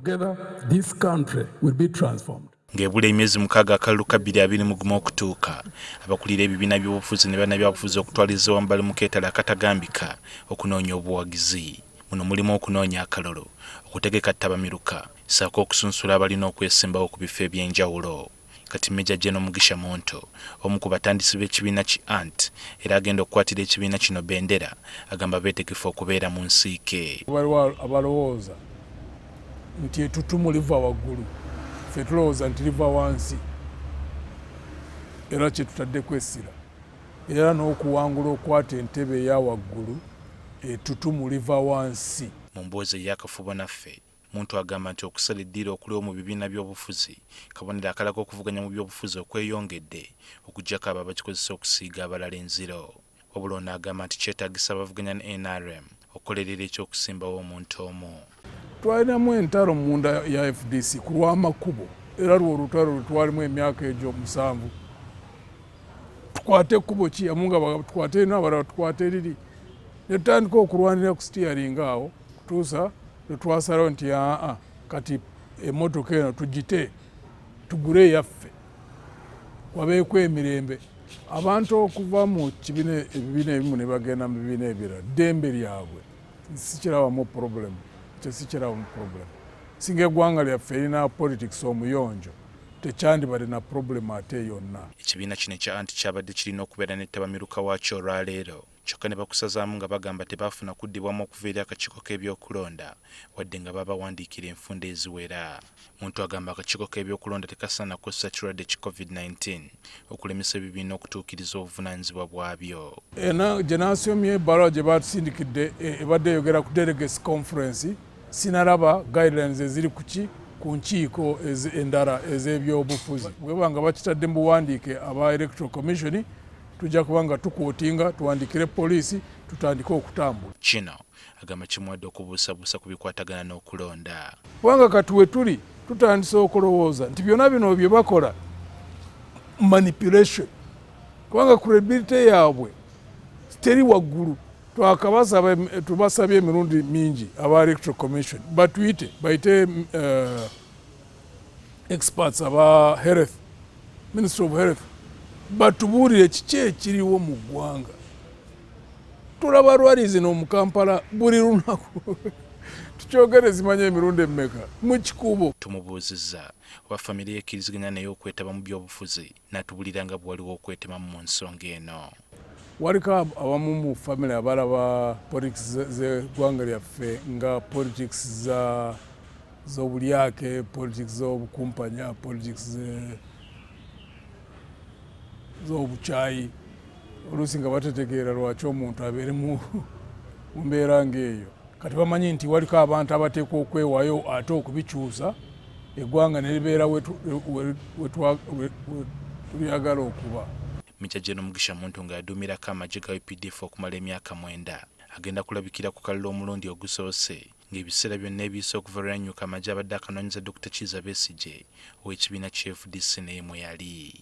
Together, this country will be transformed. Ng'ebula emyezi mukaaga akalulu 2021 okutuuka, abakulira ebibiina by'obufuzi ne bannabyabufuzi okutwaliza wambali mu keetala akatagambika okunoonya obuwagizi. Muno mulimu okunoonya akalulu, okutegeka ttabamiruka, ssaako okusunsula abalina okwesimbawo ku bifo eby'enjawulo. Kati Maj Gen Mugisha Muntu, omu ku batandisi b'ekibiina ki ANT, era agenda okukwatira ekibiina kino bendera, agamba beetegefu okubeera mu nsiike. Waliwo abalowooza nti ettutumu liva waggulu, ffe tulowooza nti liva wansi, era kye tutadde kwessira, era n'okuwangula okwata entebe eya waggulu, ettutumu liva wansi. Mu mboozi ey'akafubo naffe, Muntu agamba nti okusala eddiiro okuliwo mu bibiina by'obufuzi kabonero akalaga okuvuganya mu by'obufuzi okweyongedde okuggyako abo abakikozesa okusiiga abalala enziro. Wabula ono agamba nti kyetaagisa abavuganya ne NRM okukolerera ekyokusimbawo omuntu omu. Twalinamu entalo munda ya FDC ku lw'amakubo, era lwo olutalo lwe twalimu emyaka egyo 7. Tukwate ekkubo ki amu nga tukwate eno abalala tukwate eriri, ne tutandika okulwanira ku steering awo kutuusa lwe twasalawo nti kati emmotoka eno tugite tugule eyaffe wabeeko emirembe. Abantu okuva mu ebibiina ebimu ne bagenda mu bibiina ebirala, ddembe lyabwe sikirabamu problem. Singa eggwanga lyaffe erina politics omuyonjo tekyandibadde na problem ate yonna. Ekibiina kino ekya ANT kyabadde kirina okubeera n'ettabamiruka waakyo olwaleero, kyokka ne bakusazaamu nga bagamba tebaafuna kuddibwamu okuva eri akakiiko k'ebyokulonda wadde nga babawandiikira enfunda eziwera. Muntu agamba akakiiko k'ebyokulonda tekasaana kukozesa kirwadde ki COVID-19 okulemesa ebibiina okutuukiriza obuvunaanyizibwa bwabyo. Gye naasomye ebbaluwa gye baatusindikidde ebadde eyogera ku delegates conference, sinalaba guidelines eziri ku nkiiko endala ez'ebyobufuzi. Bwe banga bakitadde mu buwandiike aba Electoral Commission, tujja kubanga tukootinga tuwandiikire poliisi tutandike okutambula. Kino agamba kimuwadde okubuusabuusa ku bikwatagana n'okulonda. Kubanga kati we tuli tutandise okulowooza nti byonna bino bye bakola manipulation, kubanga credibility yaabwe teri waggulu. Tubasabye emirundi mingi aba Electoral Commission bayite experts aba health, Ministry of Health, batubuulire kiki ekiriwo mu ggwanga. Tulaba lwalizi mu Kampala buli lunaku tukyogere zimanye emirundi emmeka mu kikubo. Tumubuuzizza oba famire ekkiriziganya naye okwetaba mu by'obufuzi n'atubulira nga bwaliwo okwetemamu mu nsonga eno. Waliko abamu mu family abalaba politics z'eggwanga lyaffe nga politics z'obulyake, politics z'obukumpanya, politics z'obukyayi, oluusi nga batetegeera lwaki omuntu abeere mu mbeera ng'eyo. Kati bamanyi nti waliko abantu abateekwa okwewaayo ate okubikyusa eggwanga ne libeera we tulyagala okuba. Maj Gen Mugisha Muntu nga yaduumirako amagye ga UPDF okumala emyaka 9 agenda kulabikira ku kalulu omulundi ogusoose ng'ebiseera byonna ebiise okuva lwanyuka amagye abadde akanoonyeza Dr. Kiza Besigye ow'ekibiina ki FDC naye mwe yali.